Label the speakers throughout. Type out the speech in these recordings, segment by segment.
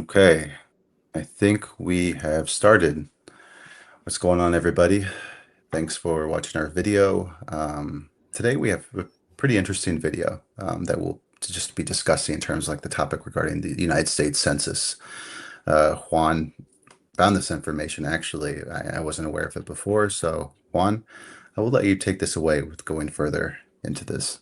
Speaker 1: Okay, I think we have started. What's going on, everybody? Thanks for watching our video. Today we have a pretty interesting video that we'll just be discussing in terms of like the topic regarding the United States Census. Juan found this information actually. I wasn't aware of it before, so Juan, I will let you take this away with going further into this.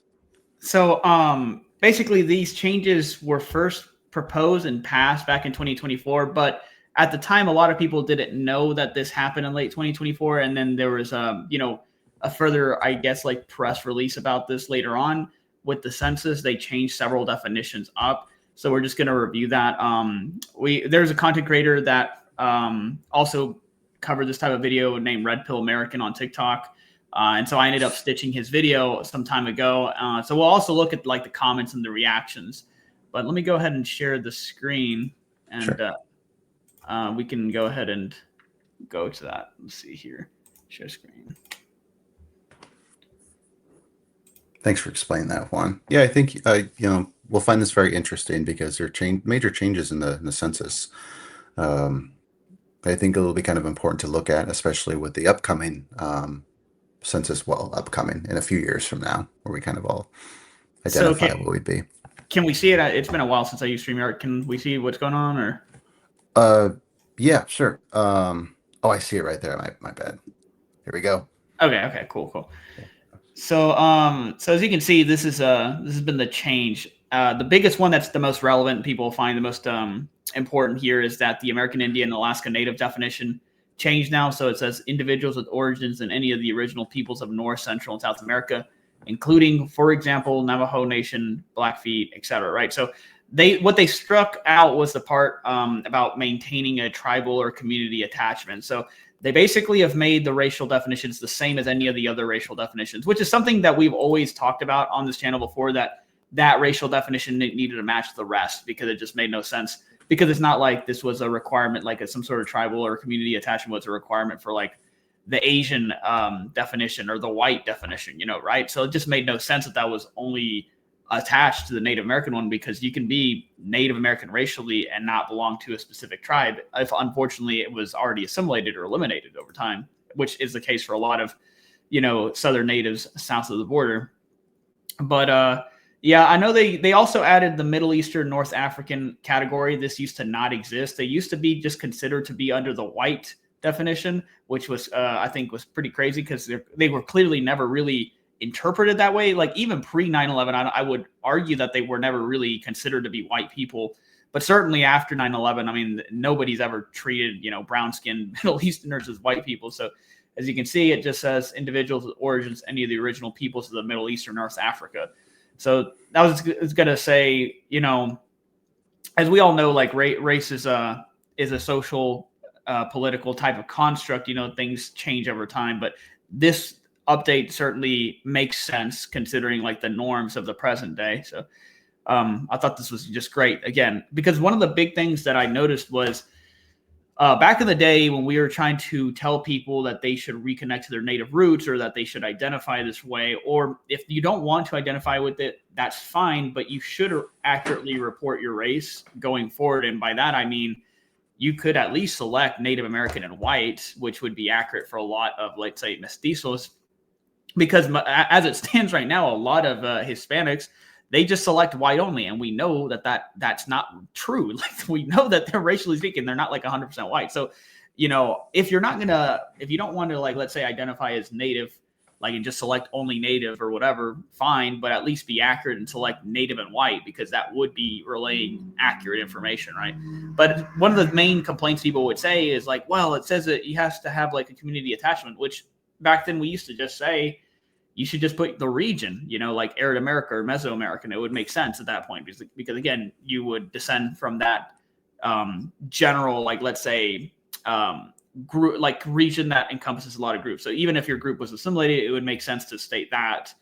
Speaker 2: Basically, these changes were first proposed and passed back in 2024, but at the time, a lot of people didn't know that this happened in late 2024, and then there was, a further, I guess, like press release about this later on with the census. They changed several definitions up, so we're just going to review that. There's a content creator that also covered this type of video named Red Pill American on TikTok. And so I ended up stitching his video some time ago. So we'll also look at like the comments and the reactions. But let me go ahead and share the screen, and
Speaker 1: Sure.
Speaker 2: we can go ahead and go to that. Let's see here. Share screen.
Speaker 1: Thanks for explaining that, Juan. Yeah, I think we'll find this very interesting because there are major changes in the census. I think it'll be kind of important to look at, especially with the upcoming census. Well, upcoming in a few years from now, where we kind of all
Speaker 2: So
Speaker 1: identify what we'd be.
Speaker 2: can we see it? It's been a while since I used StreamYard. Can we see what's going on? Or
Speaker 1: Yeah, sure. Oh, I see it right there. My bad. Here we go.
Speaker 2: okay, cool. So as you can see, this has been the change. The biggest one that's the most relevant, people find the most important here, is that the American Indian and Alaska Native definition changed now. So it says individuals with origins in any of the original peoples of North, Central, and South America, including, for example, Navajo Nation, Blackfeet, etc. Right. So what they struck out was the part about maintaining a tribal or community attachment. So they basically have made the racial definitions the same as any of the other racial definitions, which is something that we've always talked about on this channel before, that racial definition needed to match the rest because it just made no sense. Because it's not like this was a requirement, like some sort of tribal or community attachment was a requirement for like the Asian definition or the white definition, right? So it just made no sense that was only attached to the Native American one, because you can be Native American racially and not belong to a specific tribe if unfortunately it was already assimilated or eliminated over time, which is the case for a lot of Southern natives south of the border. But yeah, I know they also added the Middle Eastern North African category. This used to not exist. They used to be just considered to be under the white definition, which was I think was pretty crazy because they were clearly never really interpreted that way. Like even pre 9/11, I would argue that they were never really considered to be white people. But certainly after 9/11, I mean, nobody's ever treated brown-skinned Middle Easterners as white people. So as you can see, it just says individuals with origins any of the original peoples of the Middle East or North Africa. So that was going to say, as we all know, like race is a social, political type of construct. Things change over time, but this update certainly makes sense considering like the norms of the present day. So I thought this was just great, again, because one of the big things that I noticed was back in the day when we were trying to tell people that they should reconnect to their native roots or that they should identify this way, or if you don't want to identify with it, that's fine, but you should accurately report your race going forward. And by that, I mean, you could at least select Native American and white, which would be accurate for a lot of, let's say, mestizos, because as it stands right now, a lot of Hispanics, they just select white only, and we know that's not true. Like we know that they're racially speaking, they're not like 100% white. So, if you don't want to, like, let's say, identify as Native, like, and just select only Native or whatever, fine, but at least be accurate and select Native and white, because that would be relaying accurate information, right? But one of the main complaints people would say is like, well, it says that you have to have like a community attachment, which back then we used to just say, you should just put the region, like Arid America or Mesoamerican. It would make sense at that point because again, you would descend from that general, like, let's say, group, like region that encompasses a lot of groups. So even if your group was assimilated, it would make sense to state that.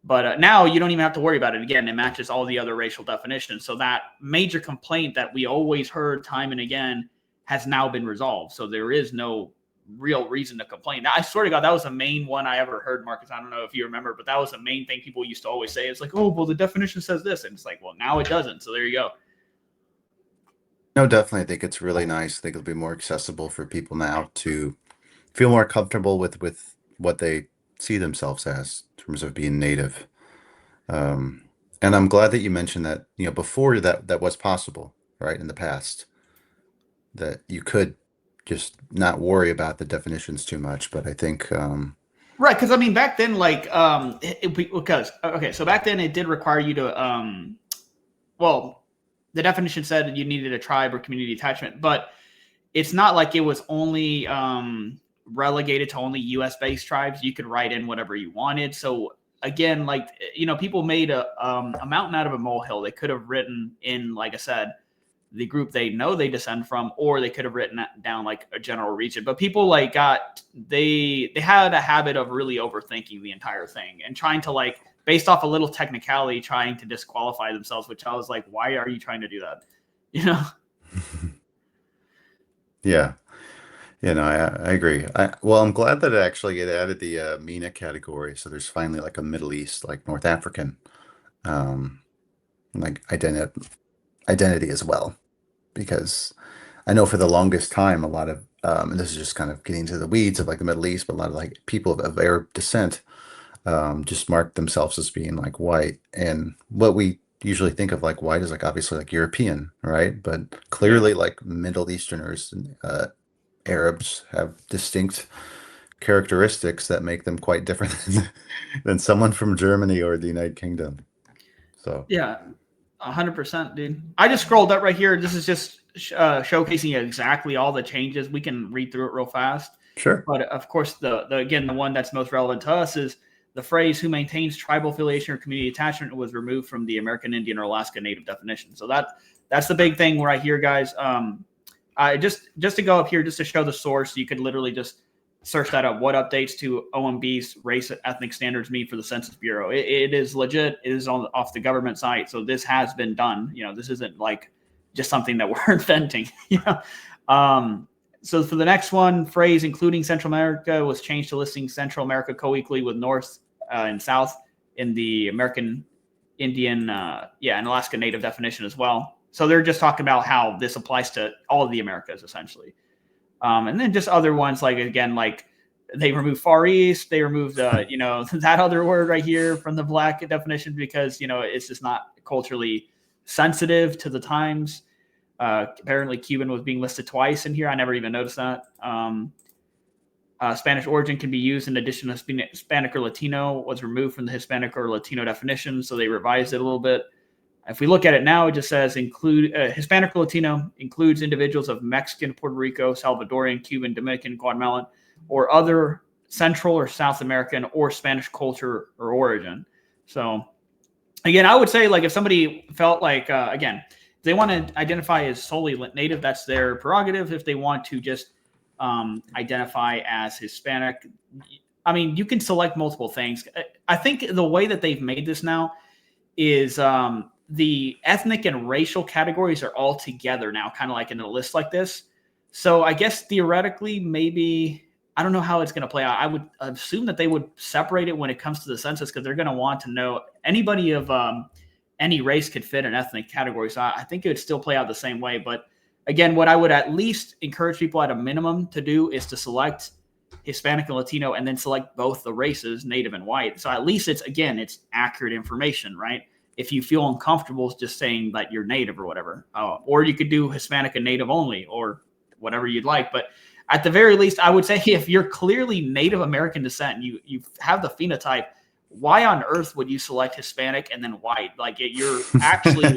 Speaker 2: But now you don't even have to worry about it. Again, it matches all the other racial definitions. So that major complaint that we always heard time and again has now been resolved. So there is no real reason to complain. Now, I swear to God, that was the main one I ever heard, Marcus. I don't know if you remember, but that was the main thing people used to always say. It's like, oh, well, the definition says this. And it's like, well, now it doesn't. So there you go.
Speaker 1: No, definitely. I think it's really nice. I think it'll be more accessible for people now to feel more comfortable with what they see themselves as in terms of being native. Um, and I'm glad that you mentioned that, before that was possible, right? In the past, that you could just not worry about the definitions too much. But I think,
Speaker 2: Right, because I mean, back then, like, because okay, so back then it did require you to, well, the definition said you needed a tribe or community attachment, but it's not like it was only relegated to only U.S. based tribes. You could write in whatever you wanted. So again, like people made a mountain out of a molehill. They could have written in, like I said, the group they know they descend from, or they could have written down like a general region. But people like they had a habit of really overthinking the entire thing and trying to like based off a little technicality, trying to disqualify themselves. Which I was like, why are you trying to do that? You know?
Speaker 1: yeah, I agree. Well, I'm glad that it added the MENA category. So there's finally like a Middle East, like North African, um, like identity as well. Because I know for the longest time, a lot of, and this is just kind of getting into the weeds of like the Middle East, but a lot of like people of Arab descent just mark themselves as being like white. And what we usually think of like white is like obviously like European, right? But
Speaker 2: Yeah.
Speaker 1: clearly, like Middle Easterners and Arabs have distinct characteristics that make them quite different than someone from Germany or the United Kingdom. So,
Speaker 2: Yeah, 100%, dude. I just scrolled up right here. This is just showcasing exactly all the changes. We can read through it real fast.
Speaker 1: sure.
Speaker 2: But of course, the again, the one that's most relevant to us is the phrase "who maintains tribal affiliation or community attachment" was removed from the American Indian or Alaska Native definition. So that's the big thing right here, guys. I just to go up here, just to show the source, you could literally just search that up. What updates to OMB's race ethnic standards mean for the Census Bureau? It is legit. It is on off the government site, so this has been done. This isn't like just something that we're inventing. So for the next one, phrase including Central America was changed to listing Central America co-equally with North and South in the American Indian, and Alaska Native definition as well. So they're just talking about how this applies to all of the Americas essentially. And then just other ones like again like they removed Far East, they removed that other word right here from the black definition because it's just not culturally sensitive to the times. Apparently, Cuban was being listed twice in here. I never even noticed that. Spanish origin can be used in addition to Hispanic or Latino was removed from the Hispanic or Latino definition, so they revised it a little bit. If we look at it now, it just says include Hispanic or Latino includes individuals of Mexican, Puerto Rico, Salvadorian, Cuban, Dominican, Guatemalan, or other Central or South American or Spanish culture or origin. So again, I would say like if somebody felt like again, if they want to identify as solely native, that's their prerogative. If they want to just identify as Hispanic, I mean, you can select multiple things. I think the way that they've made this now is the ethnic and racial categories are all together now, kind of like in a list like this. So I guess theoretically, maybe I don't know how it's going to play out. I would assume that they would separate it when it comes to the census because they're going to want to know anybody of any race could fit an ethnic category. So I think it would still play out the same way. But again, what I would at least encourage people at a minimum to do is to select Hispanic and Latino and then select both the races, native and white. So at least it's accurate information, right? If you feel uncomfortable just saying that you're native or whatever, or you could do Hispanic and native only or whatever you'd like. But at the very least, I would say if you're clearly Native American descent, and you have the phenotype. Why on earth would you select Hispanic and then white? Like you're actually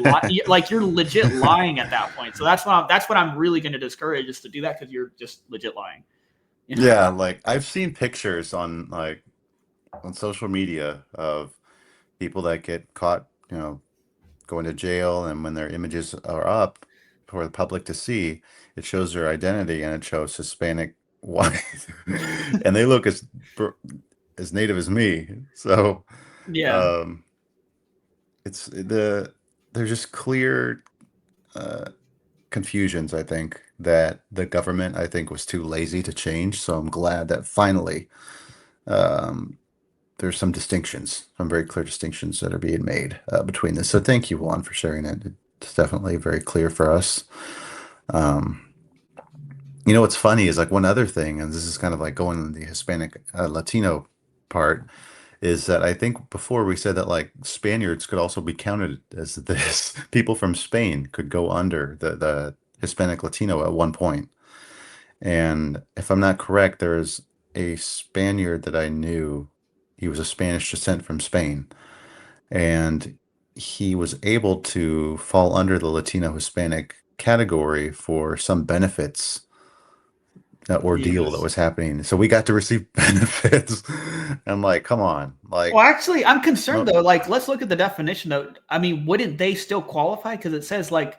Speaker 2: like you're legit lying at that point. So that's what I'm really going to discourage is to do that because you're just legit lying. You know?
Speaker 1: Yeah, like I've seen pictures on social media of people that get caught, going to jail, and when their images are up for the public to see, it shows their identity and it shows Hispanic white, and they look as native as me. So,
Speaker 2: Yeah.
Speaker 1: um, it's there's just clear uh, confusions, I think, that the government, I think, was too lazy to change. So I'm glad that finally um, there's some distinctions, some very clear distinctions that are being made between this. So thank you, Juan, for sharing it. It's definitely very clear for us. Um, you know what's funny is like one other thing, and this is kind of like going in the Hispanic Latino part, is that I think before we said that like Spaniards could also be counted as this. People from Spain could go under the Hispanic Latino at one point. And if I'm not correct, there's a Spaniard that I knew. He was a Spanish descent from Spain, and he was able to fall under the Latino Hispanic category for some benefits, that ordeal that
Speaker 2: Jesus.
Speaker 1: was happening. So we got to receive benefits. I'm like, come on,
Speaker 2: Well,
Speaker 1: like,
Speaker 2: actually, I'm concerned
Speaker 1: mo
Speaker 2: though. Like, let's look at the definition though. I mean, wouldn't they still qualify? Because it says like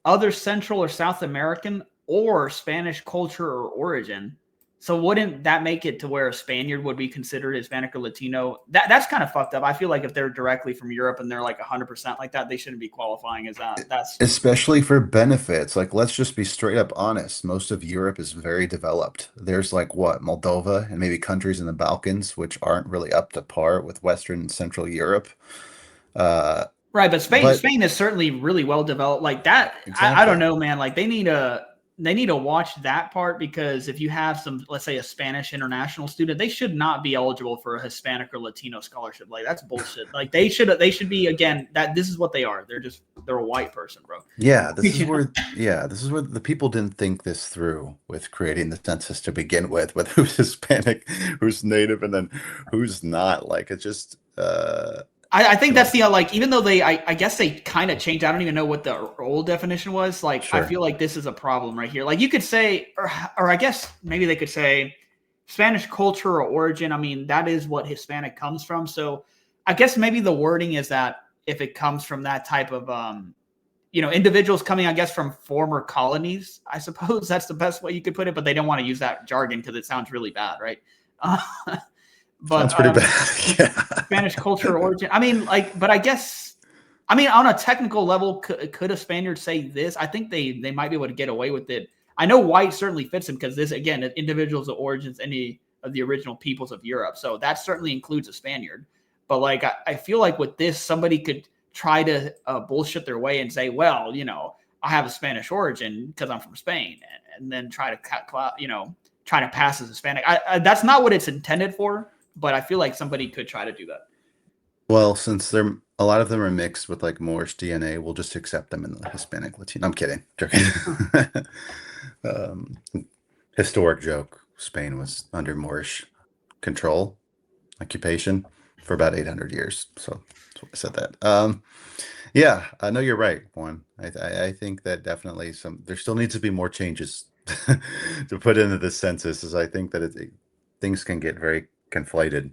Speaker 2: other Central or South American or Spanish culture or origin. So wouldn't that make it to where a Spaniard would be considered Hispanic or Latino? That's kind of fucked up. I feel like if they're directly from Europe and they're like 100% like that, they shouldn't be qualifying as that. That's
Speaker 1: especially for benefits. Like, let's just be straight up honest. Most of Europe is very developed. There's like what, Moldova and maybe countries in the Balkans, which aren't really up to par with Western and Central Europe. Uh,
Speaker 2: right. But Spain,
Speaker 1: but
Speaker 2: Spain is certainly really well developed. Like that, I don't
Speaker 1: exactly.
Speaker 2: know, man. Like they need to watch that part because if you have some, let's say, a Spanish international student, they should not be eligible for a Hispanic or Latino scholarship. Like that's bullshit. Like they should be again that this is what they are. They're a white person, bro. You know?
Speaker 1: This is where the people didn't think this through with creating the census to begin with who's Hispanic, who's Native, and then who's not. Like, it's just
Speaker 2: I think
Speaker 1: you
Speaker 2: that's
Speaker 1: know,
Speaker 2: the like even though I guess they kind of changed. I don't even know what the old definition was. Like I
Speaker 1: sure.
Speaker 2: feel like this is a problem right here. Like you could say, or I guess maybe they could say Spanish culture or origin. I mean that is what Hispanic comes from. So I guess maybe the wording is that if it comes from that type of individuals coming, I guess, from former colonies. I suppose that's the best way you could put it. But they don't want to use that jargon because it sounds really bad, right? Uh, but
Speaker 1: Sounds pretty bad. Yeah.
Speaker 2: Spanish culture origin. I mean, like, but I guess, I mean, on a technical level, could a Spaniard say this? I think they might be able to get away with it. I know white certainly fits them because this again, individuals of origins, any of the original peoples of Europe. So that certainly includes a Spaniard. But like, I feel like with this, somebody could try to bullshit their way and say, well, I have a Spanish origin because I'm from Spain, and then try to try to pass as Hispanic. That's not what it's intended for, but I feel like somebody could try to do that.
Speaker 1: Well, since they're a lot of them are mixed with like Moorish DNA, we'll just accept them in the Hispanic Latino. I'm kidding, joking. um, Historic joke. Spain was under Moorish control, occupation for about 800 years. So that's why I said that. Yeah, I know you're right, Juan. I think that definitely there still needs to be more changes to put into the census, as I think that things can get very conflated, I would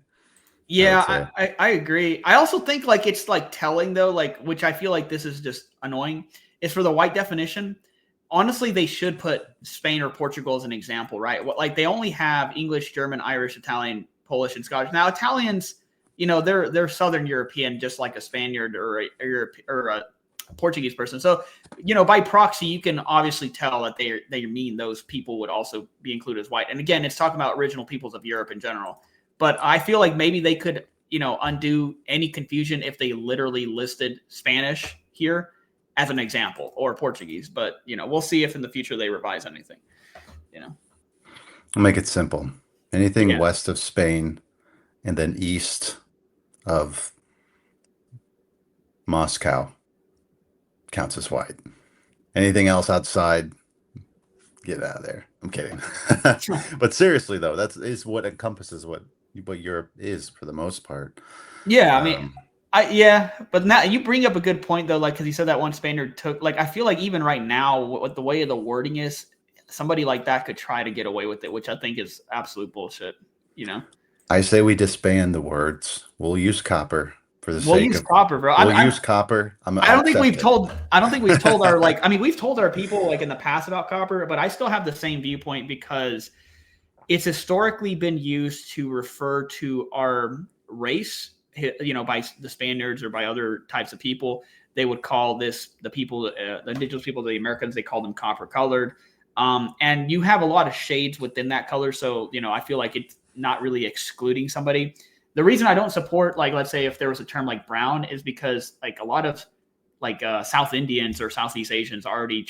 Speaker 2: Yeah,
Speaker 1: say.
Speaker 2: I agree. I also think like it's like telling though, like which I feel like this is just annoying, is for the white definition. Honestly, they should put Spain or Portugal as an example, right? What like they only have English, German, Irish, Italian, Polish, and Scottish. Now Italians, they're Southern European, just like a Spaniard or a Portuguese person. So, by proxy, you can obviously tell that they mean those people would also be included as white. And again, it's talking about original peoples of Europe in general. But I feel like maybe they could, undo any confusion if they literally listed Spanish here as an example or Portuguese. But we'll see if in the future they revise anything. You know.
Speaker 1: I'll make it simple. Anything
Speaker 2: Yeah.
Speaker 1: west of Spain and then east of Moscow counts as white. Anything else outside, get out of there. I'm kidding. But seriously though, that is what encompasses what Europe is for the most part.
Speaker 2: Yeah. I mean,
Speaker 1: Um,
Speaker 2: yeah, but now you bring up a good point though, like because you said that one Spaniard took. Like I feel like even right now, what the way the wording is, somebody like that could try to get away with it, which I think is absolute bullshit. You know.
Speaker 1: I say we disband the words. We'll use copper for the
Speaker 2: We'll
Speaker 1: sake
Speaker 2: use
Speaker 1: of.
Speaker 2: copper, bro.
Speaker 1: We'll use copper.
Speaker 2: I
Speaker 1: I'll
Speaker 2: don't think
Speaker 1: accept
Speaker 2: we've
Speaker 1: it.
Speaker 2: told. I don't think we've told our like. I mean, we've told our people like in the past about copper, but I still have the same viewpoint because it's historically been used to refer to our race. By the Spaniards or by other types of people, they would call this the people, the indigenous people, the Americans. They call them copper colored, and you have a lot of shades within that color. So I feel like it's not really excluding somebody. The reason I don't support, like, let's say if there was a term like brown is because like a lot of South Indians or Southeast Asians already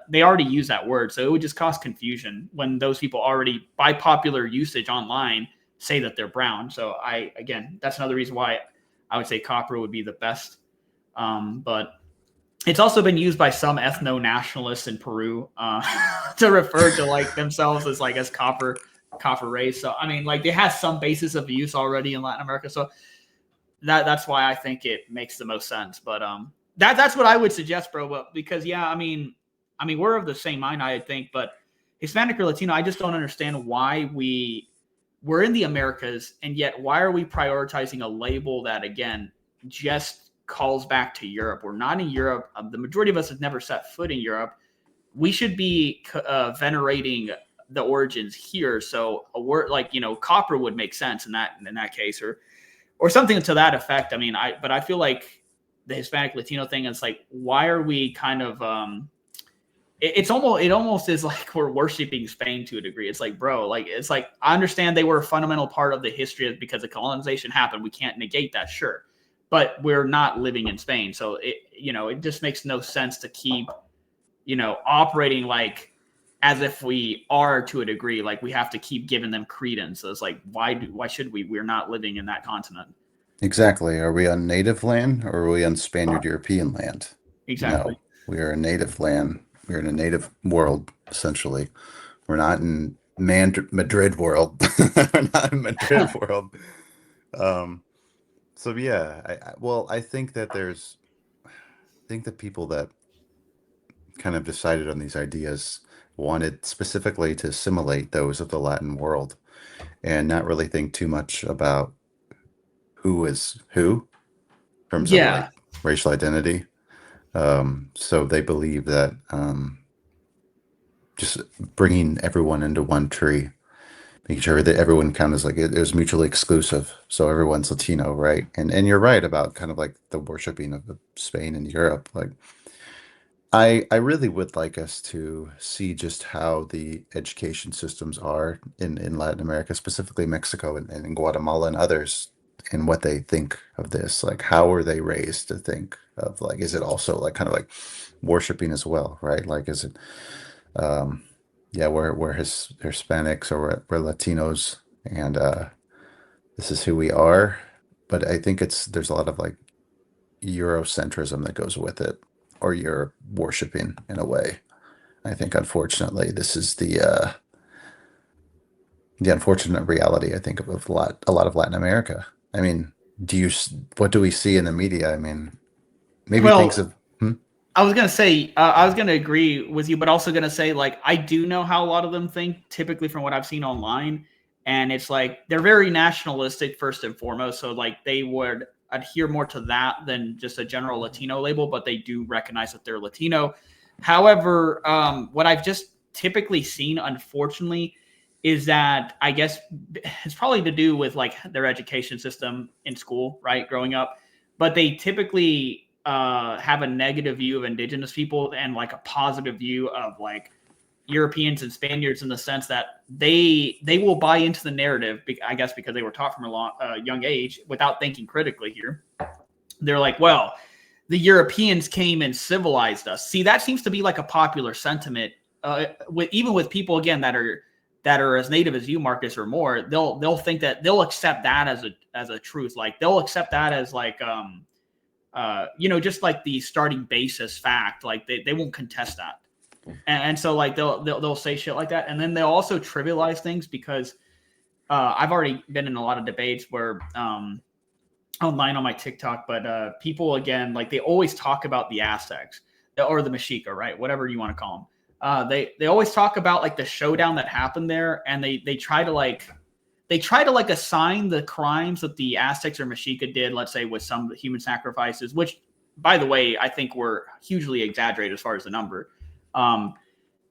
Speaker 2: they already use that word. So it would just cause confusion when those people already, by popular usage online, say that they're brown. So again, that's another reason why I would say copper would be the best. But it's also been used by some ethno-nationalists in Peru to refer to like themselves as copper race. So I mean, like, it has some basis of use already in Latin America. So that's why I think it makes the most sense. But that's what I would suggest, bro. But because I mean we're of the same mind, I think. But Hispanic or Latino, I just don't understand why we're in the Americas, and yet why are we prioritizing a label that again just calls back to Europe? We're not in Europe. The majority of us have never set foot in Europe. We should be venerating the origins here. So a word like copper would make sense in that case, or something to that effect. I mean, I feel like the Hispanic Latino thing is like, why are we kind of it almost is like we're worshiping Spain to a degree. It's like, bro, like, it's like, I understand they were a fundamental part of the history because the colonization happened. We can't negate that, sure, but we're not living in Spain, so it just makes no sense to keep operating like as if we are to a degree. Like, we have to keep giving them credence. So it's like, why should we? We're not living in that continent.
Speaker 1: Exactly. Are we on native land or are we on Spaniard European land?
Speaker 2: Exactly.
Speaker 1: No, we are a native land. We're in a native world, essentially. We're not in Madrid world. We're not in Madrid world. Um, so yeah, I think that I think the people that kind of decided on these ideas wanted specifically to assimilate those of the Latin world and not really think too much about who is who in terms of
Speaker 2: Yeah.
Speaker 1: like racial identity. So they believe that just bringing everyone into one tree, making sure that everyone kind of is like it was mutually exclusive. So everyone's Latino, right? And you're right about kind of like the worshiping of Spain and Europe. Like I really would like us to see just how the education systems are in Latin America, specifically Mexico and in Guatemala and others, and what they think of this. Like, how are they raised to think of, like, is it also like kind of like worshiping as well, right? Like, is it, um, yeah, we're Hispanics or we're Latinos, and this is who we are. But I think there's a lot of like Eurocentrism that goes with it, or you're worshiping in a way. I think unfortunately this is the unfortunate reality I think of a lot of Latin America. I mean, what do we see in the media? I mean, maybe things
Speaker 2: Well,
Speaker 1: of hmm?
Speaker 2: I was gonna say, I was gonna agree with you, but also gonna say, like, I do know how a lot of them think, typically from what I've seen online, and it's like they're very nationalistic first and foremost. So like they would adhere more to that than just a general Latino label, but they do recognize that they're Latino. However, what I've just typically seen, unfortunately, is that I guess it's probably to do with like their education system in school, right, growing up, but they typically have a negative view of Indigenous people and like a positive view of like Europeans and Spaniards, in the sense that they will buy into the narrative, I guess because they were taught from a young age without thinking critically here. They're like, well, the Europeans came and civilized us. See, that seems to be like a popular sentiment, even with people again that are as native as you, Marcus, or more. They'll think that they'll accept that as a truth. Like they'll accept that as like just like the starting basis fact. Like they won't contest that, and so like they'll say shit like that, and then they'll also trivialize things because I've already been in a lot of debates where online on my TikTok, but people again, like they always talk about the Aztecs or the Mexica, right? Whatever you want to call them. They always talk about like the showdown that happened there, and they try to like assign the crimes that the Aztecs or Mexica did, let's say with some human sacrifices, which by the way I think were hugely exaggerated as far as the number.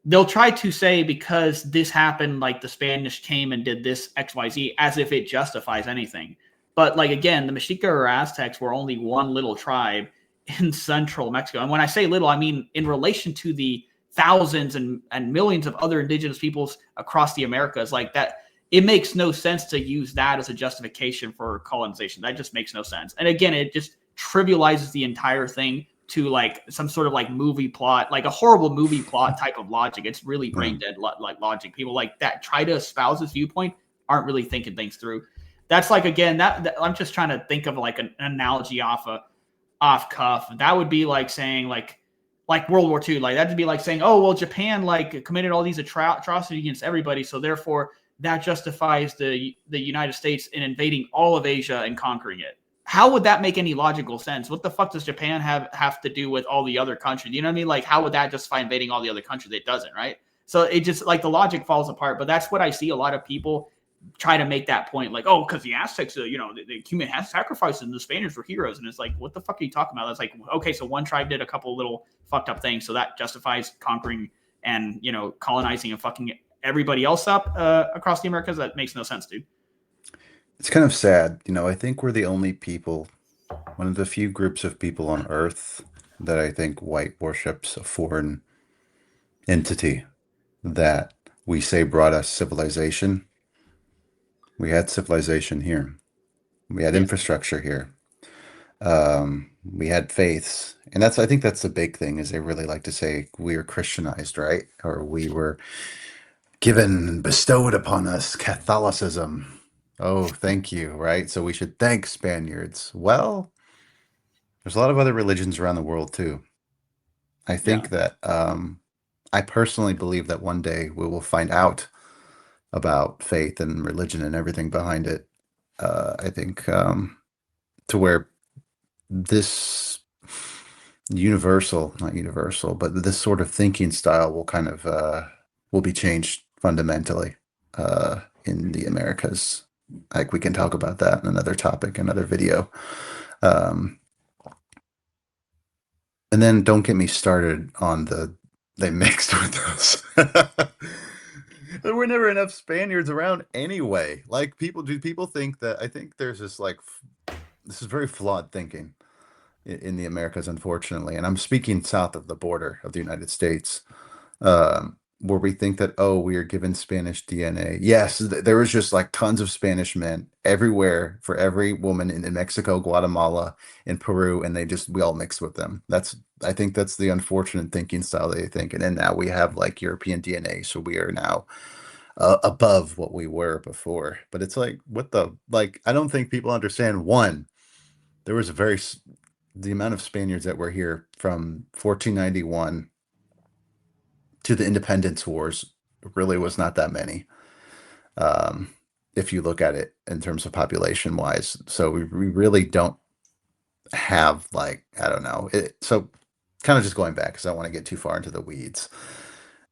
Speaker 2: They'll try to say because this happened, like the Spanish came and did this XYZ, as if it justifies anything. But like again, the Mexica or Aztecs were only one little tribe in central Mexico. And when I say little, I mean in relation to the thousands and millions of other indigenous peoples across the Americas. Like that, it makes no sense to use that as a justification for colonization. That just makes no sense. And again, it just trivializes the entire thing to like some sort of like movie plot, like a horrible movie plot type of logic. It's really
Speaker 1: Yeah.
Speaker 2: brain dead like logic. People like that try to espouse this viewpoint aren't really thinking things through. That's like again that I'm just trying to think of like an analogy off cuff. That would be like saying like World War II. Like that'd be like saying, oh well, Japan like committed all these atrocities against everybody, so therefore that justifies the United States in invading all of Asia and conquering it. How would that make any logical sense? What the fuck does Japan have to do with all the other countries? You know what I mean? Like how would that justify invading all the other countries? It doesn't, right? So it just like the logic falls apart. But that's what I see a lot of people try to make that point, like, oh, because the Aztecs, the human sacrifices and the Spaniards were heroes, and it's like, what the fuck are you talking about? It's like, okay, so one tribe did a couple little fucked up things, so that justifies conquering and colonizing and fucking everybody else up across the Americas. That makes no sense, dude.
Speaker 1: It's kind of sad. I think we're the only people, one of the few groups of people on Earth that I think white worships a foreign entity that we say brought us civilization. We had civilization here. We had
Speaker 2: Yeah,
Speaker 1: infrastructure here. We had faiths. And I think that's the big thing is they really like to say we are Christianized, right? Or we were given, bestowed upon us Catholicism. Oh, thank you, right? So we should thank Spaniards. Well, there's a lot of other religions around the world too. I
Speaker 2: yeah,
Speaker 1: think that I personally believe that one day we will find out about faith and religion and everything behind it. I think to where this universal, not universal, but this sort of thinking style will kind of will be changed fundamentally in the Americas. Like we can talk about that in another topic, another video. Um, and then don't get me started on they mixed with us. There were never enough Spaniards around anyway. Like do people think that I think there's this like this is very flawed thinking in the Americas, unfortunately. And I'm speaking south of the border of the United States, where we think that, oh, we are given Spanish DNA. Yes, there was just like tons of Spanish men everywhere for every woman in Mexico, Guatemala, in Peru, and we all mixed with them. I think that's the unfortunate thinking style they think. And then now we have like European DNA, so we are now above what we were before. But it's like, like, I don't think people understand. One, there was the amount of Spaniards that were here from 1491 to the Independence Wars really was not that many. Um, if you look at it in terms of population wise. So we really don't have like, I don't know. So kind of just going back because I don't want to get too far into the weeds,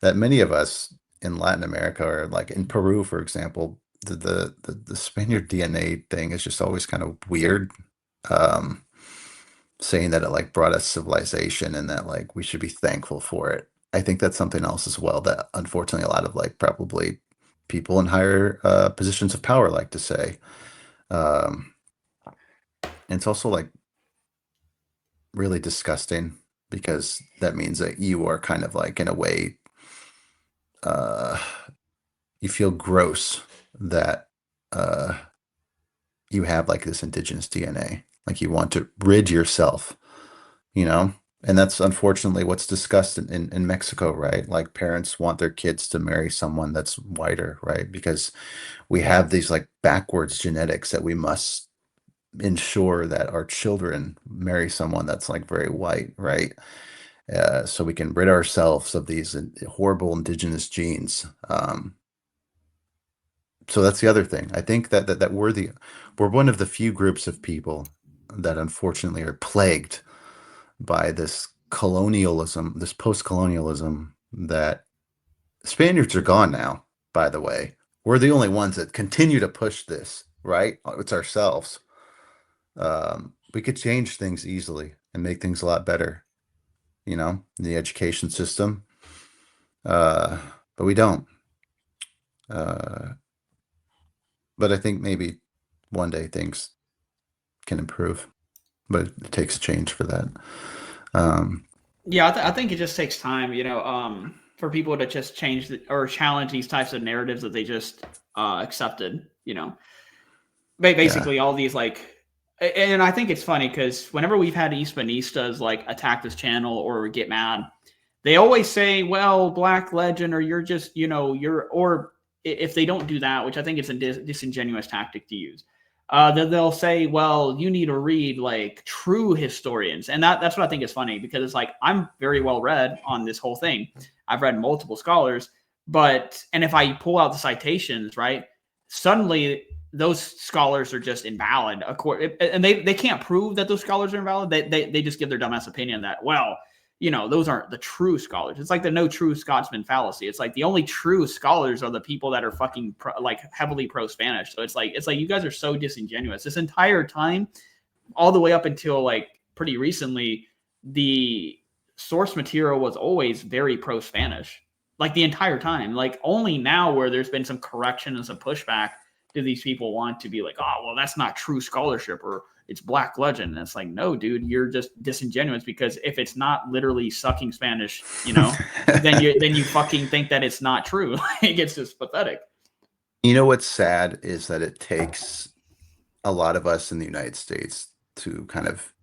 Speaker 1: that many of us in Latin America or like in Peru, for example, the Spaniard DNA thing is just always kind of weird. Um, Saying that it like brought us civilization and that like we should be thankful for it. I think that's something else as well that unfortunately a lot of like probably people in higher positions of power like to say. Um, and it's also like really disgusting because that means that you are kind of like in a way uh, you feel gross that you have like this indigenous DNA. Like you want to rid yourself, you know? And that's unfortunately what's discussed in Mexico, right? Like parents want their kids to marry someone that's whiter, right? Because we have these like backwards genetics that we must ensure that our children marry someone that's like very white, right? So we can rid ourselves of these horrible indigenous genes. So that's the other thing. I think that we're one of the few groups of people that unfortunately are plagued by this colonialism, this post-colonialism that Spaniards are gone now, by the way. We're the only ones that continue to push this, right? It's ourselves. We could change things easily and make things a lot better, in the education system. Uh, but we don't. Uh, but I think maybe one day things can improve, but it takes change for that. Um,
Speaker 2: yeah. I think it just takes time, for people to just change or challenge these types of narratives that they just accepted.
Speaker 1: yeah.
Speaker 2: Basically all these like And I think it's funny because whenever we've had Hispanistas like attack this channel or get mad, they always say, "Well, Black Legend," or "You're just, you're," or if they don't do that, which I think is a disingenuous tactic to use, then they'll say, "Well, you need to read like true historians," and that's what I think is funny because it's like I'm very well read on this whole thing. I've read multiple scholars, and if I pull out the citations, right, suddenly those scholars are just invalid. And they can't prove that those scholars are invalid. They just give their dumbass opinion that, well, those aren't the true scholars. It's like the no true Scotsman fallacy. It's like the only true scholars are the people that are fucking like heavily pro Spanish. So it's like you guys are so disingenuous this entire time, all the way up until like pretty recently. The source material was always very pro Spanish, like the entire time. Like only now, where there's been some correction and some pushback, do these people want to be like, oh, well, that's not true scholarship, or it's Black Legend. And it's like, no, dude, you're just disingenuous, because if it's not literally sucking Spanish, then you fucking think that it's not true. It's just pathetic.
Speaker 1: You know what's sad is that it takes a lot of us in the United States to kind of,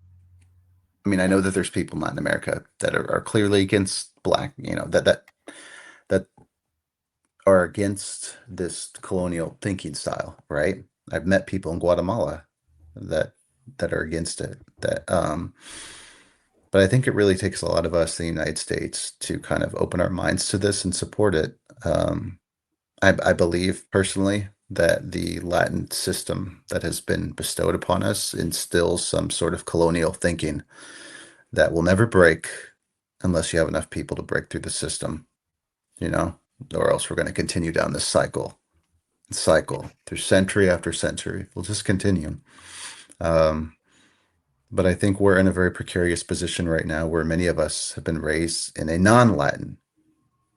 Speaker 1: I mean, I know that there's people not in America that are clearly against black, that are against this colonial thinking style, right? I've met people in Guatemala that that are against it. But I think it really takes a lot of us in the United States to kind of open our minds to this and support it. I believe personally that the Latin system that has been bestowed upon us instills some sort of colonial thinking that will never break unless you have enough people to break through the system, you know, or else we're going to continue down this cycle through century after century. We'll just continue. Um, but I think we're in a very precarious position right now where many of us have been raised in a non-Latin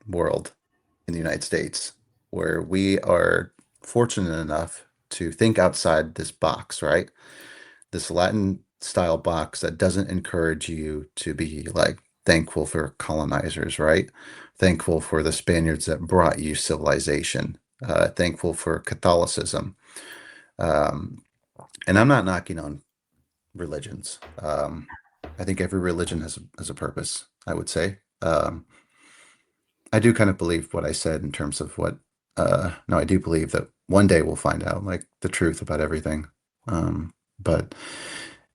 Speaker 1: world in the United States, where we are fortunate enough to think outside this box, right? This Latin style box that doesn't encourage you to be like thankful for colonizers, right? Thankful for the Spaniards that brought you civilization, thankful for Catholicism. Um, and I'm not knocking on religions. I think every religion has a purpose, I would say. I do kind of believe what I said in terms of no, I do believe that one day we'll find out like the truth about everything. But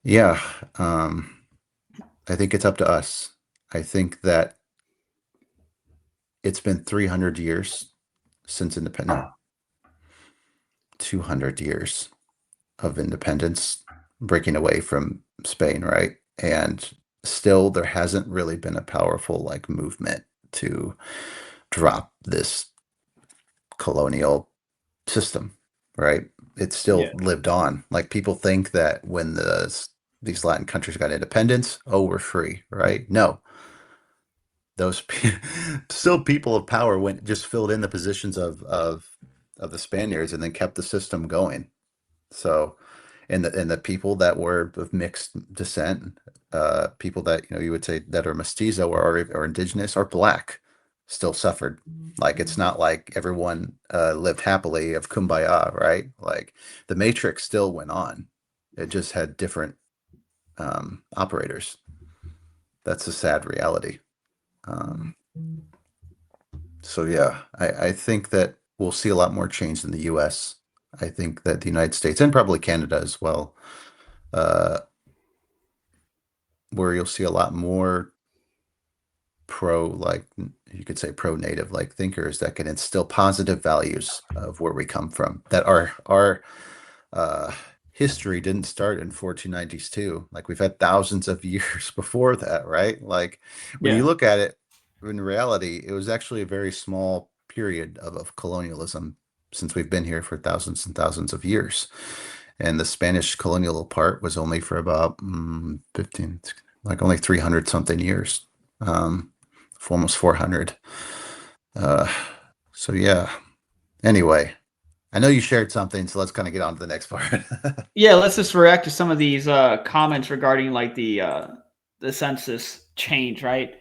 Speaker 1: yeah, I think it's up to us. I think that it's been 300 years since independence, no, 200 years of independence, breaking away from Spain, right? And still, there hasn't really been a powerful like movement to drop this colonial system, right? It still
Speaker 2: Yeah.
Speaker 1: lived on. Like people think that when these Latin countries got independence, oh, we're free, right? No, those still people of power went just filled in the positions of the Spaniards and then kept the system going. So, and the people that were of mixed descent, people that you would say that are mestizo or indigenous or black, still suffered. Like it's not like everyone lived happily of kumbaya, right? Like the matrix still went on. It just had different operators. That's a sad reality. Um, so yeah, I think that we'll see a lot more change in the U.S. I think that the United States and probably Canada as well, uh, where you'll see a lot more like you could say pro native like thinkers that can instill positive values of where we come from. That our uh, history didn't start in 1492. Like we've had thousands of years before that, right? Like when you
Speaker 2: Yeah.
Speaker 1: look at it, in reality, it was actually a very small period of colonialism since we've been here for thousands and thousands of years. And the Spanish colonial part was only for about 15, like only 300 something years, for almost 400. Uh, so yeah. Anyway, I know you shared something, so let's kind of get on to the next part.
Speaker 2: Yeah, let's just react to some of these comments regarding like the census change, right?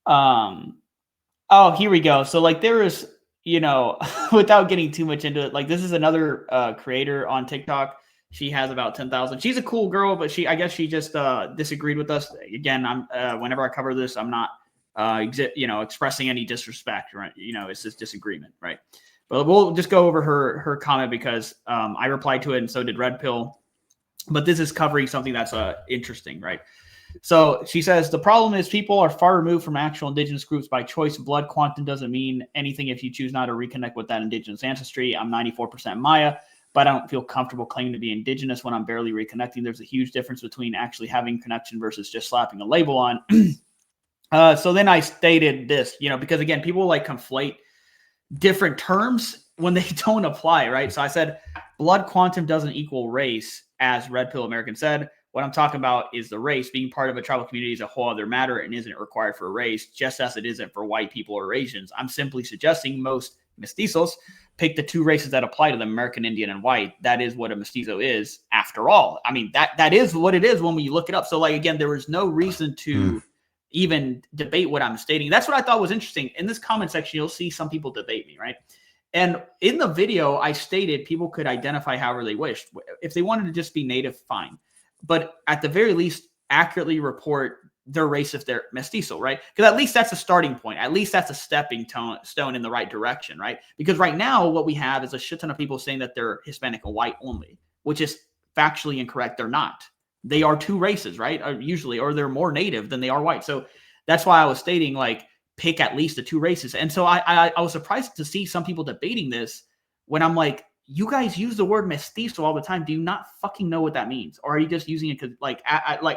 Speaker 2: Um, oh, here we go. So like there is, without getting too much into it, like this is another creator on TikTok. She has about 10,000. She's a cool girl, but I guess she just disagreed with us. Again, whenever I cover this, I'm not expressing any disrespect, right? It's just disagreement, right? But we'll just go over her comment because I replied to it, and so did Red Pill. But this is covering something that's interesting, right? So she says the problem is people are far removed from actual indigenous groups by choice. Blood quantum doesn't mean anything if you choose not to reconnect with that indigenous ancestry. I'm 94% Maya, but I don't feel comfortable claiming to be indigenous when I'm barely reconnecting. There's a huge difference between actually having connection versus just slapping a label on. So then I stated this, because again, people like conflate different terms when they don't apply, right? So I said blood quantum doesn't equal race, as Red Pill American said. What I'm talking about is the race. Being part of a tribal community is a whole other matter and isn't required for a race, just as it isn't for white people or Asians. I'm simply suggesting most mestizos pick the two races that apply to them, American Indian and white. That is what a mestizo is, after all. I mean, that is what it is when we look it up. So, like, again, there was no reason to even debate what I'm stating. That's what I thought was interesting. In this comment section, you'll see some people debate me, right? And in the video, I stated people could identify however they wished. If they wanted to just be native, fine. But at the very least, accurately report their race if they're mestizo, right? Because at least that's a starting point. At least that's a stepping stone in the right direction, right? Because right now, what we have is a shit ton of people saying that they're Hispanic and white only, which is factually incorrect. They're not. They are two races, right? Usually, or they're more native than they are white. So that's why I was stating, like, pick at least the two races. And so I was surprised to see some people debating this when I'm like, you guys use the word mestizo all the time. Do you not fucking know what that means? Or are you just using it because, like,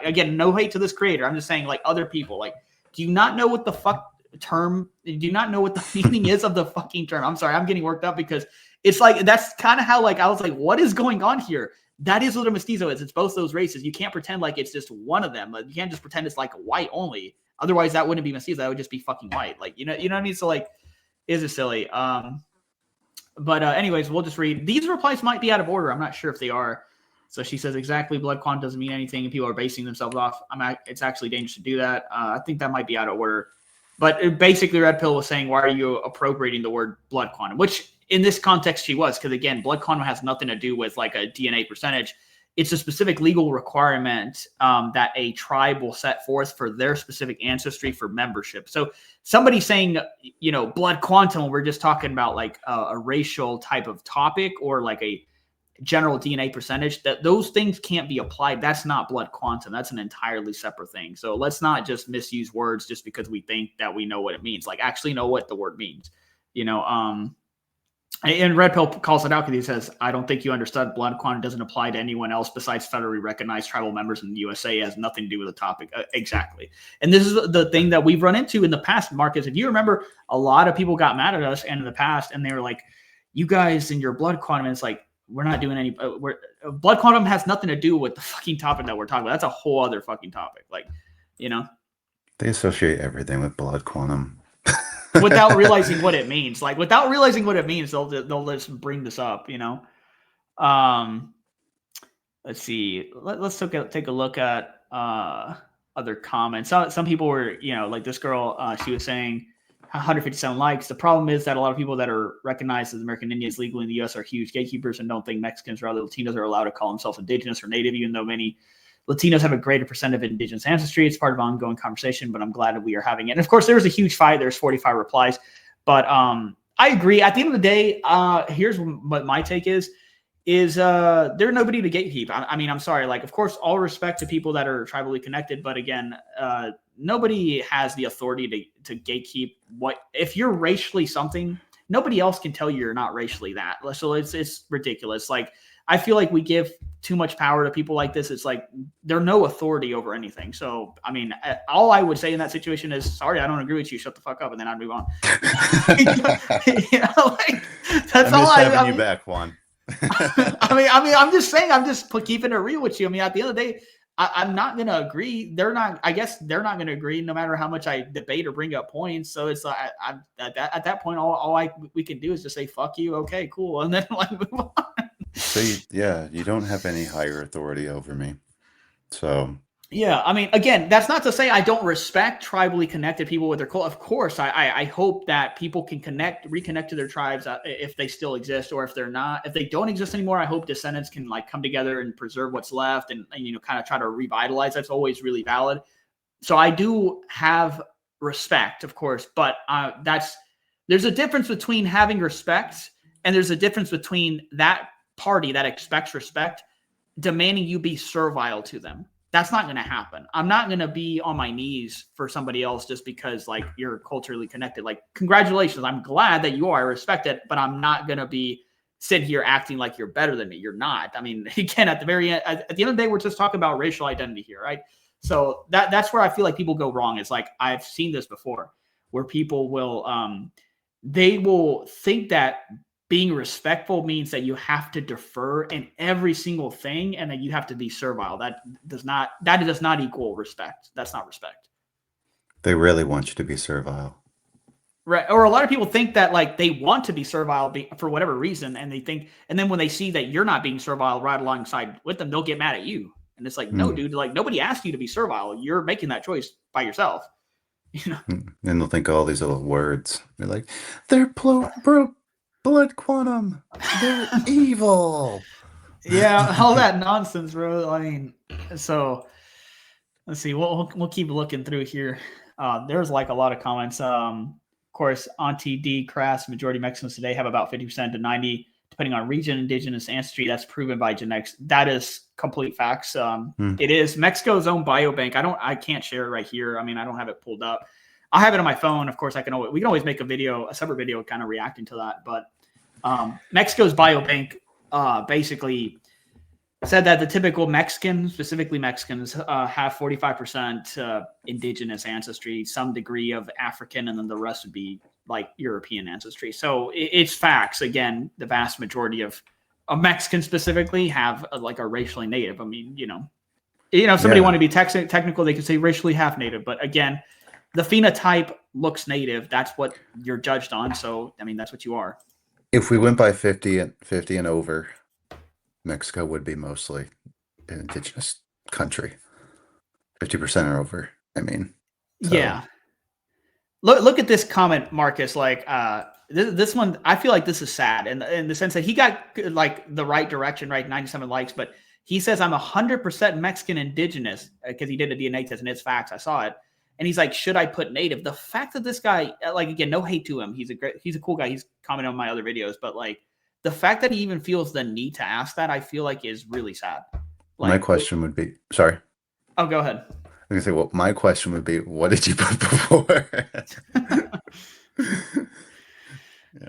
Speaker 2: again, no hate to this creator. I'm just saying, like, other people, like, do you not know what the fuck term? Do you not know what the meaning is of the fucking term? I'm sorry, I'm getting worked up because it's like, that's kind of how, like, I was like, what is going on here? That is what a mestizo is. It's both those races. You can't pretend like it's just one of them. Like, you can't just pretend it's like white only. Otherwise, that wouldn't be mestizo. That would just be fucking white. Like, you know what I mean? So, like, is it silly? But anyways, we'll just read. These replies might be out of order. I'm not sure if they are. So she says, exactly, blood quantum doesn't mean anything, and people are basing themselves off. It's actually dangerous to do that. I think that might be out of order. But basically, Red Pill was saying, why are you appropriating the word blood quantum? Which, in this context, she was. Because, again, blood quantum has nothing to do with, like, a DNA percentage. It's a specific legal requirement that a tribe will set forth for their specific ancestry for membership. So somebody saying, blood quantum, we're just talking about, like, a racial type of topic or like a general DNA percentage, that those things can't be applied. That's not blood quantum. That's an entirely separate thing. So let's not just misuse words just because we think that we know what it means. Like, actually know what the word means, and Red Pill calls it out because he says, I don't think you understood. Blood quantum doesn't apply to anyone else besides federally recognized tribal members in the USA. It has nothing to do with the topic. Exactly. And this is the thing that we've run into in the past, Marcus. If you remember, a lot of people got mad at us and in the past, and they were like, you guys and your blood quantum, and it's like, we're not doing any, blood quantum has nothing to do with the fucking topic that we're talking about. That's a whole other fucking topic. Like,
Speaker 1: They associate everything with blood quantum.
Speaker 2: without realizing what it means. Like, without realizing what it means, they'll just bring this up, Let's see. Let's take a look at other comments. Some people were, like this girl, she was saying 157 likes. The problem is that a lot of people that are recognized as American Indians legally in the U.S. are huge gatekeepers and don't think Mexicans or other Latinos are allowed to call themselves indigenous or native, even though many Latinos have a greater percent of indigenous ancestry. It's part of ongoing conversation, but I'm glad that we are having it. And of course, there was a huge fight. There's 45 replies, but I agree. At the end of the day, here's what my take is there's nobody to gatekeep. I mean, I'm sorry. Like, of course, all respect to people that are tribally connected, but again, nobody has the authority to gatekeep what, if you're racially something, nobody else can tell you're not racially that. So it's ridiculous. Like, I feel like we give too much power to people like this. It's like they're no authority over anything. So, I mean, all I would say in that situation is, sorry, I don't agree with you. Shut the fuck up, and then I'd move on. Like, that's all.
Speaker 1: Having you back, Juan.
Speaker 2: I'm just saying. I'm just keeping it real with you. I mean, at the end of the day, I'm not going to agree. I guess they're not going to agree, no matter how much I debate or bring up points. So it's like, at that point, all we can do is just say, fuck you. Okay, cool. And then, like, move on.
Speaker 1: So you don't have any higher authority over me. So
Speaker 2: Yeah, I mean, again, that's not to say I don't respect tribally connected people with their culture. Of course, I hope that people can reconnect to their tribes if they still exist, or if they're not, if they don't exist anymore. I hope descendants can like come together and preserve what's left, and you know, kind of try to revitalize. That's always really valid. So I do have respect, of course, but there's a difference between having respect, and there's a difference between that party that expects respect demanding you be servile to them. That's not going to happen. I'm not going to be on my knees for somebody else just because like you're culturally connected. Like, congratulations, I'm glad that you are. I respect it, but I'm not going to be sitting here acting like you're better than me. You're not. I mean, again, at the very end, at the end of the day, we're just talking about racial identity here, right? So that's where I feel like people go wrong. It's like I've seen this before, where people will they will think that being respectful means that you have to defer in every single thing and that you have to be servile. That does not equal respect. That's not respect.
Speaker 1: They really want you to be servile.
Speaker 2: Right. Or a lot of people think that like they want to be servile for whatever reason, and they think, and then when they see that you're not being servile right alongside with them, they'll get mad at you. And it's like, no,
Speaker 1: Mm.
Speaker 2: dude, like nobody asked you to be servile. You're making that choice by yourself. You know?
Speaker 1: And they'll think of all these little words. They're like, they're blood quantum. They're evil.
Speaker 2: Yeah, all that nonsense, bro. I mean, so let's see. We'll keep looking through here. There's like a lot of comments. Of course, Auntie D. Crass, majority Mexicans today have about 50% to 90, depending on region, indigenous ancestry. That's proven by genetics. That is complete facts.
Speaker 1: Hmm.
Speaker 2: It is Mexico's own biobank. I can't share it right here. I mean, I don't have it pulled up. I have it on my phone. Of course, we can always make a separate video, kind of reacting to that. But Mexico's biobank basically said that the typical Mexican, specifically Mexicans, have 45% indigenous ancestry, some degree of African, and then the rest would be like European ancestry. So it's facts. Again, the vast majority of Mexicans specifically have like a racially native. I mean, if somebody
Speaker 1: Yeah.
Speaker 2: wanted to be technical, they could say racially half native. But again, the phenotype looks native. That's what you're judged on. So, I mean, that's what you are.
Speaker 1: If we went by 50 and over, Mexico would be mostly an indigenous country. 50% or over. I mean, so
Speaker 2: Yeah. Look at this comment, Marcus. Like this one, I feel like this is sad in the sense that he got like the right direction, right? 97 likes, but he says I'm 100% Mexican indigenous because he did a DNA test and it's facts. I saw it, and he's like, should I put native? The fact that this guy, like, again, no hate to him, he's a cool guy. He's commented on my other videos, but like the fact that he even feels the need to ask that, I feel like is really sad.
Speaker 1: my
Speaker 2: Like,
Speaker 1: question would be, sorry.
Speaker 2: oh, go ahead.
Speaker 1: I can say, well, my question would be, what did you put before?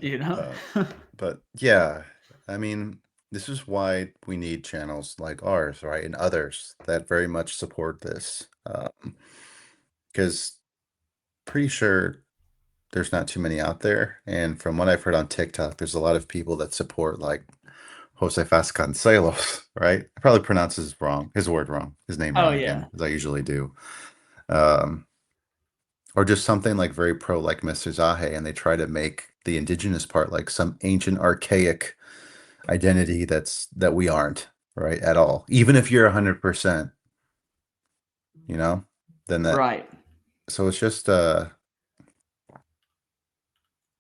Speaker 2: You know.
Speaker 1: But yeah, I mean, this is why we need channels like ours, right? And others that very much support this. Because pretty sure there's not too many out there. And from what I've heard on TikTok, there's a lot of people that support like Jose Vasconcelos, right? I probably pronounce his name
Speaker 2: Oh
Speaker 1: wrong
Speaker 2: yeah.
Speaker 1: again, as I usually do. Um, or just something like very pro like Mr. Zahe, and they try to make the indigenous part like some ancient archaic identity that we aren't, right, at all. Even if you're 100%, then that.
Speaker 2: Right.
Speaker 1: So it's just I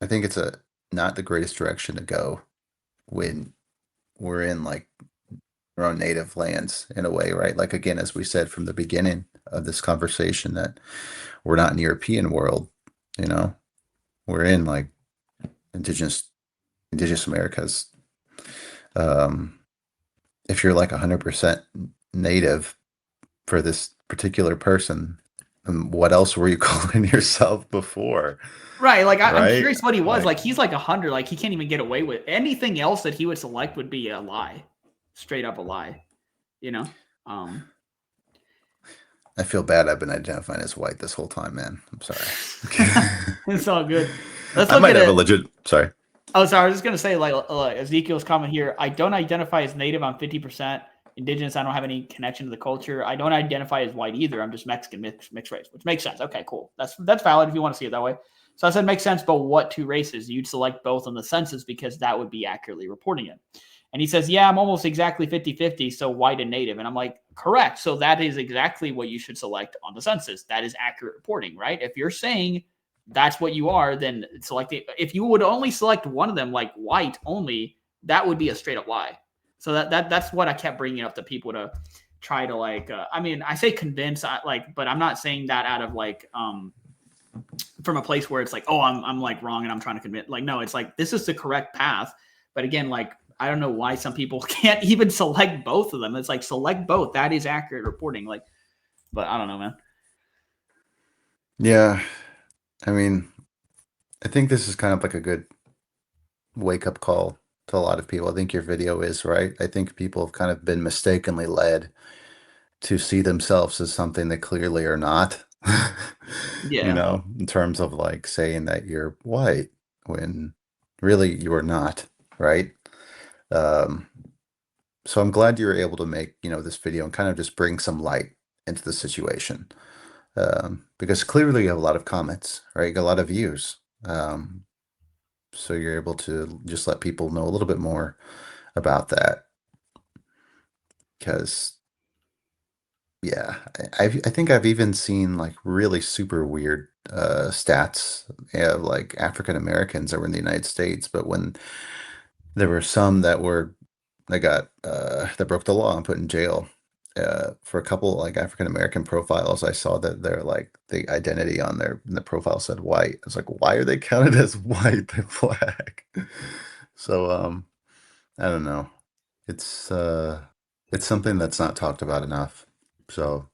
Speaker 1: think it's a not the greatest direction to go when we're in like our own native lands in a way, right? Like again, as we said from the beginning of this conversation, that we're not in the European world, you know, we're in like indigenous Americas. Um, if you're like 100% native for this particular person, what else were you calling yourself before?
Speaker 2: Right. Like I'm
Speaker 1: Right?
Speaker 2: curious what he was.
Speaker 1: Like,
Speaker 2: Like he's like 100. Like he can't even get away with anything else that he would select would be a lie, straight up a lie. You know. Um.
Speaker 1: I feel bad I've been identifying as white this whole time, man. I'm sorry.
Speaker 2: It's all good. Let's
Speaker 1: I
Speaker 2: look
Speaker 1: might
Speaker 2: at
Speaker 1: have a
Speaker 2: it.
Speaker 1: legit, sorry.
Speaker 2: Oh, sorry. I was just gonna say like Ezekiel's comment here. I don't identify as native. I'm 50% indigenous. I don't have any connection to the culture. I don't identify as white either. I'm just Mexican mixed race, which makes sense. Okay, cool. That's valid if you want to see it that way. So I said makes sense, but what two races? You'd select both on the census because that would be accurately reporting it. And he says, yeah, I'm almost exactly 50-50, so white and native. And I'm like, correct. So that is exactly what you should select on the census. That is accurate reporting, right? If you're saying that's what you are, then select it. If you would only select one of them, like white only, that would be a straight up lie. So that's what I kept bringing up to people to try to like. I mean, I say convince, but I'm not saying that out of like from a place where it's like, oh, I'm like wrong and I'm trying to convince. Like, no, it's like this is the correct path. But again, like I don't know why some people can't even select both of them. It's like select both. That is accurate reporting. Like, but I don't know, man.
Speaker 1: Yeah, I mean, I think this is kind of like a good wake up call to a lot of people. I think your video is right. I think people have kind of been mistakenly led to see themselves as something they clearly are not. You
Speaker 2: Yeah.
Speaker 1: know, in terms of like saying that you're white when really you are not, right? Um, so I'm glad you were able to make, this video and kind of just bring some light into the situation. Because clearly you have a lot of comments, right? You got a lot of views. Um, so you're able to just let people know a little bit more about that. Because yeah, I think I've even seen like really super weird stats of like African Americans that were in the United States, but when there were some that broke the law and put in jail. For a couple like African American profiles, I saw that they're like the identity on their in the profile said white. I was like, why are they counted as white? They're black. So I don't know. It's uh it's something that's not talked about enough. So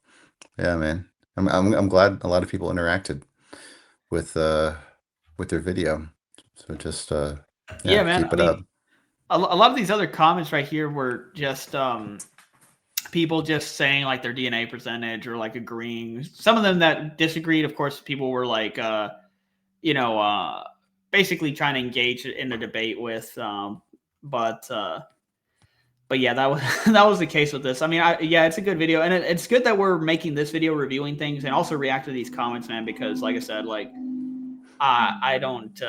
Speaker 1: yeah, man. I'm glad a lot of people interacted with uh with their video. So just yeah,
Speaker 2: Yeah, man.
Speaker 1: keep
Speaker 2: I
Speaker 1: it up.
Speaker 2: mean, a lot of these other comments right here were just people just saying like their DNA percentage or like agreeing. Some of them that disagreed, of course, people were like, you know, basically trying to engage in a debate with. But but yeah, that was that was the case with this. I mean, yeah, it's a good video, and it's good that we're making this video reviewing things and also react to these comments, man. Because like I said, like I don't.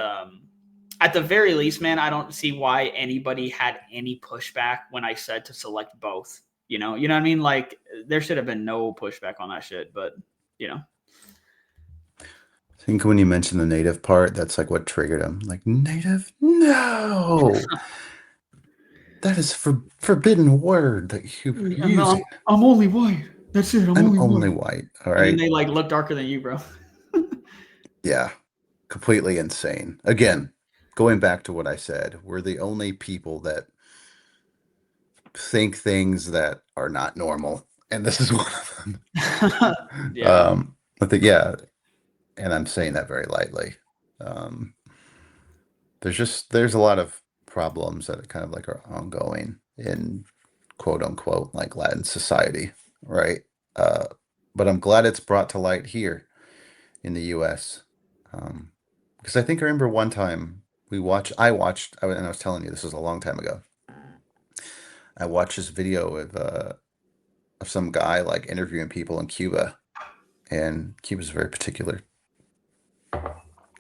Speaker 2: At the very least, man, I don't see why anybody had any pushback when I said to select both. You know what I mean? Like there should have been no pushback on that shit, but you know.
Speaker 1: I think when you mentioned the native part, that's like what triggered him. Like, native? No! That is forbidden word that you're
Speaker 2: I'm, I'm,
Speaker 1: using.
Speaker 2: I'm only white. That's it. I'm
Speaker 1: I'm
Speaker 2: only
Speaker 1: only
Speaker 2: white.
Speaker 1: white, all
Speaker 2: And then
Speaker 1: right?
Speaker 2: they like look darker than you, bro.
Speaker 1: Yeah, completely insane. Again, going back to what I said, we're the only people that think things that are not normal, and this is one of them.
Speaker 2: Yeah.
Speaker 1: Yeah, and I'm saying that very lightly. Um, there's a lot of problems that are kind of like are ongoing in quote unquote like Latin society, right? Uh, but I'm glad it's brought to light here in the U.S. Because I think I remember one time and I was telling you this was a long time ago. I watched this video of some guy like interviewing people in Cuba, and Cuba's a very particular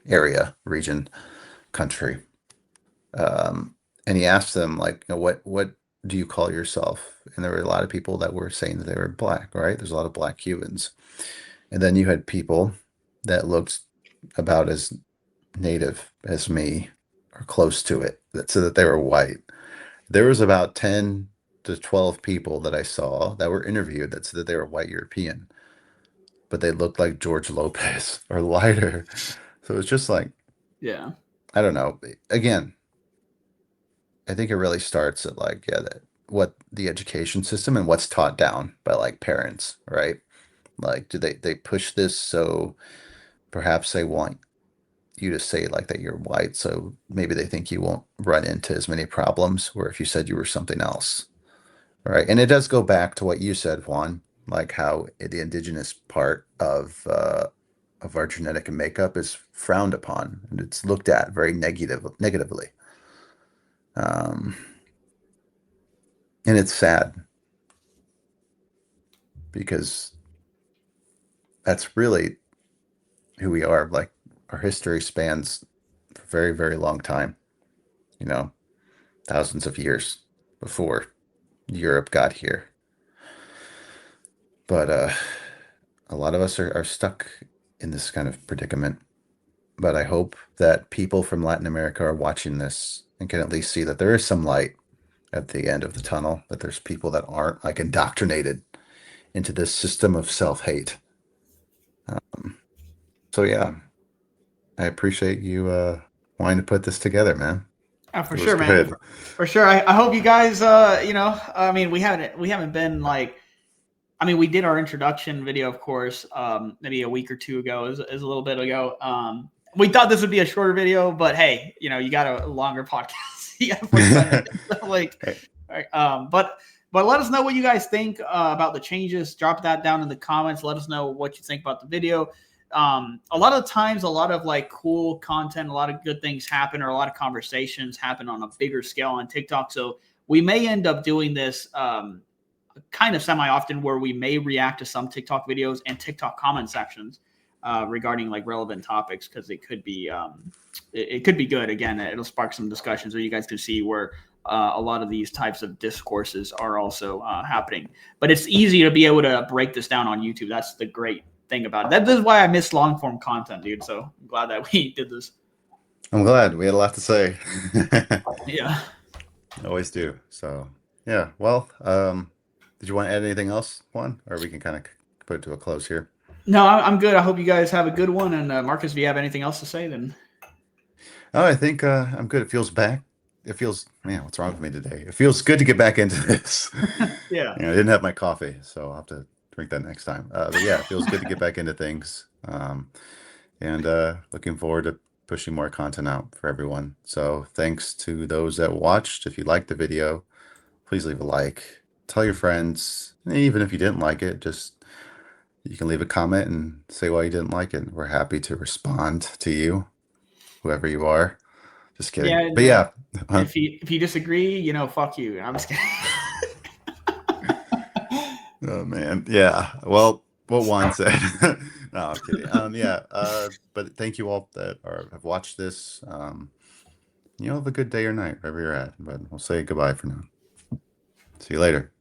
Speaker 1: area, region, country. And he asked them like, what do you call yourself? And there were a lot of people that were saying that they were black, right? There's a lot of black Cubans. And then you had people that looked about as native as me or close to it, that said that they were white. There was about 10 to 12 people that I saw that were interviewed that said that they were white European, but they looked like George Lopez or lighter. So it's just like,
Speaker 2: Yeah.
Speaker 1: I don't know. Again, I think it really starts at like, yeah, what the education system and what's taught down by like parents, right? Like, do they push this so perhaps they want you to say like that you're white, so maybe they think you won't run into as many problems where if you said you were something else, right? And it does go back to what you said, Juan, like how the indigenous part of our genetic makeup is frowned upon and it's looked at very negatively. Um, and it's sad because that's really who we are. Like our history spans a very, very long time, you know, thousands of years. before Europe got here. But a lot of us are stuck in this kind of predicament. But I hope that people from Latin America are watching this and can at least see that there is some light at the end of the tunnel, that there's people that aren't like indoctrinated into this system of self-hate. So yeah, I appreciate you wanting to put this together, man.
Speaker 2: For
Speaker 1: It was
Speaker 2: sure, man.
Speaker 1: good.
Speaker 2: For sure. I hope you guys, I mean, we haven't been like, I mean, we did our introduction video, of course, maybe a week or two ago, is a little bit ago. We thought this would be a shorter video, but hey, you got a longer podcast. You got 45 minutes. So, like,
Speaker 1: Hey,
Speaker 2: right, but let us know what you guys think about the changes. Drop that down in the comments. Let us know what you think about the video. A lot of times, a lot of like cool content, a lot of good things happen, or a lot of conversations happen on a bigger scale on TikTok. So we may end up doing this kind of semi often, where we may react to some TikTok videos and TikTok comment sections regarding like relevant topics, because it could be good. Again, it'll spark some discussions, or you guys can see where a lot of these types of discourses are also happening. But it's easy to be able to break this down on YouTube. That's the great thing about it. This is why I miss long form content, dude. So I'm glad that we did this.
Speaker 1: I'm glad we had a lot to say.
Speaker 2: Yeah.
Speaker 1: Always do. So yeah. Well, did you want to add anything else, Juan? Or we can kind of put it to a close here.
Speaker 2: No, I'm good. I hope you guys have a good one. And Marcus, if you have anything else to say, then
Speaker 1: Oh, I think I'm good. It feels back. It feels, man, what's wrong with me today? It feels good to get back into this.
Speaker 2: yeah.
Speaker 1: I didn't have my coffee, so I'll have to drink that next time. But yeah, it feels good to get back into things. And looking forward to pushing more content out for everyone. So thanks to those that watched. If you liked the video, please leave a like. Tell your friends. Even if you didn't like it, just you can leave a comment and say why you didn't like it. We're happy to respond to you, whoever you are. Just
Speaker 2: Yeah,
Speaker 1: kidding.
Speaker 2: and
Speaker 1: But yeah,
Speaker 2: if you disagree, fuck you. I'm just kidding.
Speaker 1: oh man, yeah. Well, what Juan said. No, I'm kidding. Yeah. But thank you all that have watched this. Have a good day or night wherever you're at. But we'll say goodbye for now. See you later.